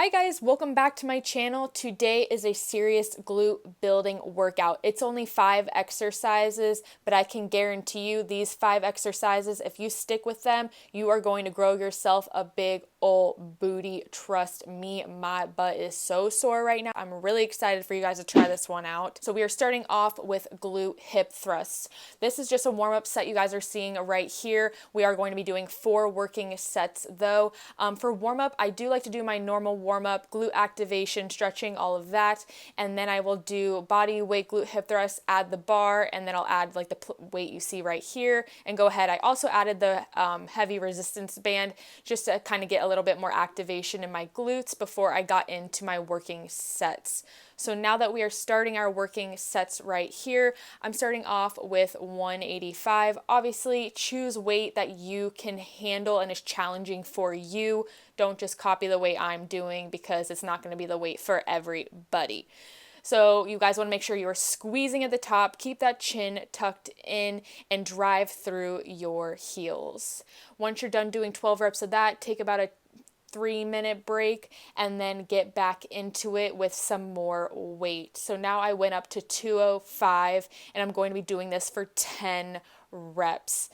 Hi guys, welcome back to my channel. Today is a serious glute building workout. It's only 5 exercises, but I can guarantee you these 5 exercises, if you stick with them, you are going to grow yourself a big old booty. Trust me, my butt is so sore right now. I'm really excited for you guys to try this one out. So we are starting off with glute hip thrusts. This is just a warm-up set you guys are seeing right here. We are going to be doing 4 working sets though. For warm-up, I do like to do my normal warm-up, glute activation, stretching, all of that, and then I will do body weight glute hip thrusts, add the bar, and then I'll add like the weight you see right here and go ahead. I also added the heavy resistance band just to kind of get a little bit more activation in my glutes before I got into my working sets. So now that we are starting our working sets right here, I'm starting off with 185. Obviously, choose weight that you can handle and is challenging for you. Don't just copy the weight I'm doing because it's not going to be the weight for everybody. So you guys want to make sure you're squeezing at the top, keep that chin tucked in, and drive through your heels. Once you're done doing 12 reps of that, take about a 3-minute break and then get back into it with some more weight. So now I went up to 205 and I'm going to be doing this for 10 reps.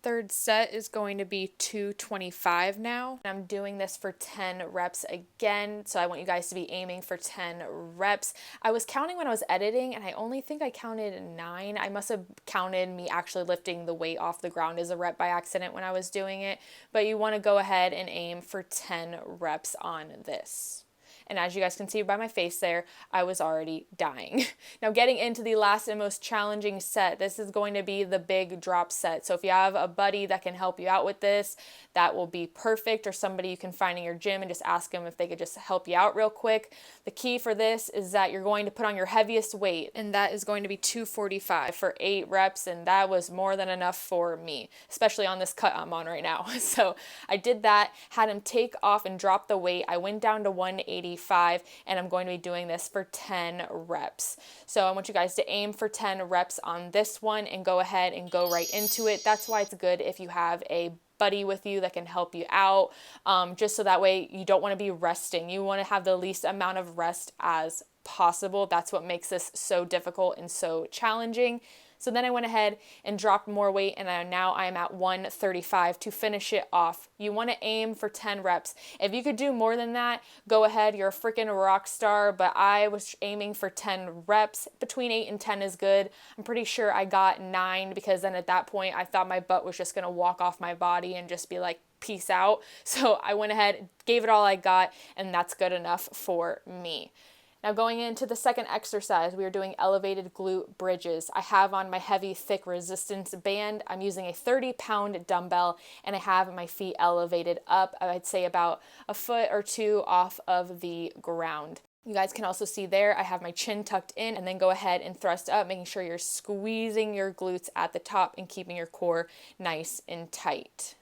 Third set is going to be 225 now. I'm doing this for 10 reps again, so I want you guys to be aiming for 10 reps. I was counting when I was editing, and I only think I counted 9. I must have counted me actually lifting the weight off the ground as a rep by accident when I was doing it, but you want to go ahead and aim for 10 reps on this. And as you guys can see by my face there, I was already dying. Now getting into the last and most challenging set, this is going to be the big drop set. So if you have a buddy that can help you out with this, that will be perfect, or somebody you can find in your gym and just ask them if they could just help you out real quick. The key for this is that you're going to put on your heaviest weight, and that is going to be 245 for 8 reps, and that was more than enough for me, especially on this cut I'm on right now. So I did that, had him take off and drop the weight. I went down to 185, and I'm going to be doing this for 10 reps. So I want you guys to aim for 10 reps on this one and go ahead and go right into it. That's why it's good if you have a buddy with you that can help you out, just so that way you don't want to be resting. You want to have the least amount of rest as possible. That's what makes this so difficult and so challenging. So then I went ahead and dropped more weight, and now I'm at 135 to finish it off. You want to aim for 10 reps. If you could do more than that, go ahead. You're a freaking rock star, but I was aiming for 10 reps. Between 8 and 10 is good. I'm pretty sure I got 9 because then at that point I thought my butt was just going to walk off my body and just be like, peace out. So I went ahead, gave it all I got, and that's good enough for me. Now going into the second exercise, we are doing elevated glute bridges. I have on my heavy, thick resistance band. I'm using a 30-pound dumbbell, and I have my feet elevated up, I'd say about a foot or 2 off of the ground. You guys can also see there, I have my chin tucked in, and then go ahead and thrust up, making sure you're squeezing your glutes at the top and keeping your core nice and tight.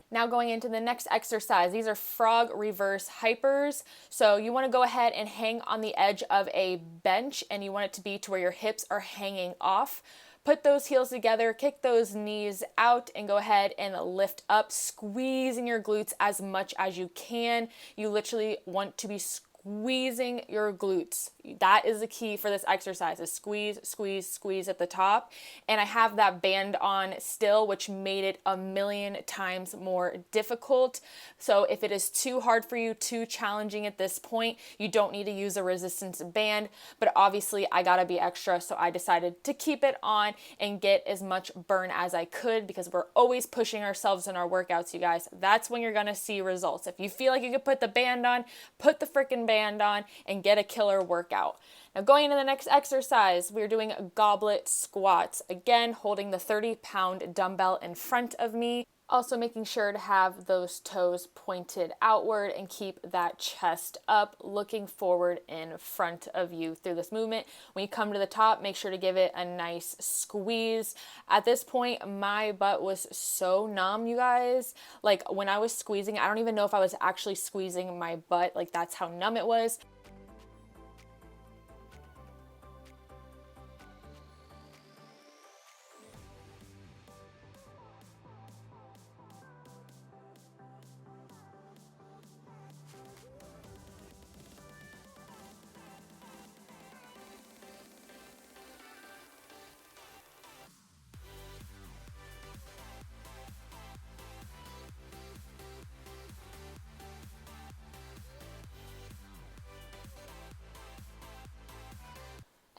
Now going into the next exercise, these are frog reverse hypers. So you want to go ahead and hang on the edge of a bench, and you want it to be to where your hips are hanging off. Put those heels together, kick those knees out, and go ahead and lift up, squeezing your glutes as much as you can. You literally want to be squeezing your glutes. That is the key for this exercise, is squeeze, squeeze, squeeze at the top. And I have that band on still, which made it a million times more difficult. So if it is too hard for you, too challenging at this point, you don't need to use a resistance band. But obviously I gotta be extra, so I decided to keep it on and get as much burn as I could, because we're always pushing ourselves in our workouts, you guys. That's when you're gonna see results. If you feel like you could put the band on, put the freaking band band on and get a killer workout. Now going into the next exercise, we're doing goblet squats. Again, holding the 30-pound dumbbell in front of me. Also making sure to have those toes pointed outward and keep that chest up, looking forward in front of you through this movement. When you come to the top, make sure to give it a nice squeeze. At this point, my butt was so numb, you guys. Like when I was squeezing, I don't even know if I was actually squeezing my butt. Like that's how numb it was.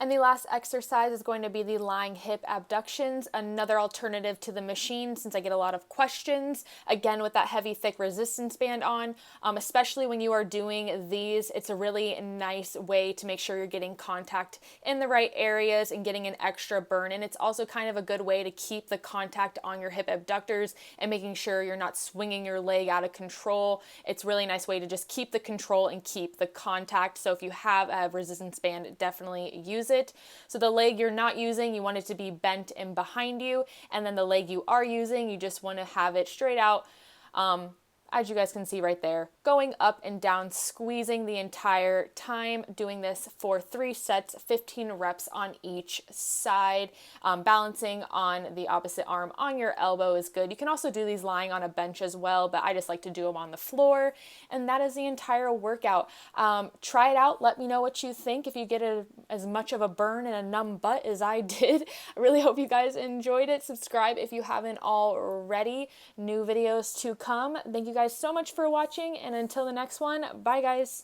And the last exercise is going to be the lying hip abductions, another alternative to the machine since I get a lot of questions, again with that heavy, thick resistance band on, especially when you are doing these. It's a really nice way to make sure you're getting contact in the right areas and getting an extra burn. And it's also kind of a good way to keep the contact on your hip abductors and making sure you're not swinging your leg out of control. It's a really nice way to just keep the control and keep the contact. So if you have a resistance band, definitely use it. So the leg you're not using, you want it to be bent in behind you, and then the leg you are using, you just want to have it straight out, as you guys can see right there, going up and down, squeezing the entire time, doing this for 3 sets, 15 reps on each side. Balancing on the opposite arm on your elbow is good. You can also do these lying on a bench as well, but I just like to do them on the floor. And that is the entire workout. Try it out. Let me know what you think. If you get as much of a burn and a numb butt as I did, I really hope you guys enjoyed it. Subscribe if you haven't already. New videos to come. Thank you guys so much for watching, and until the next one, bye guys.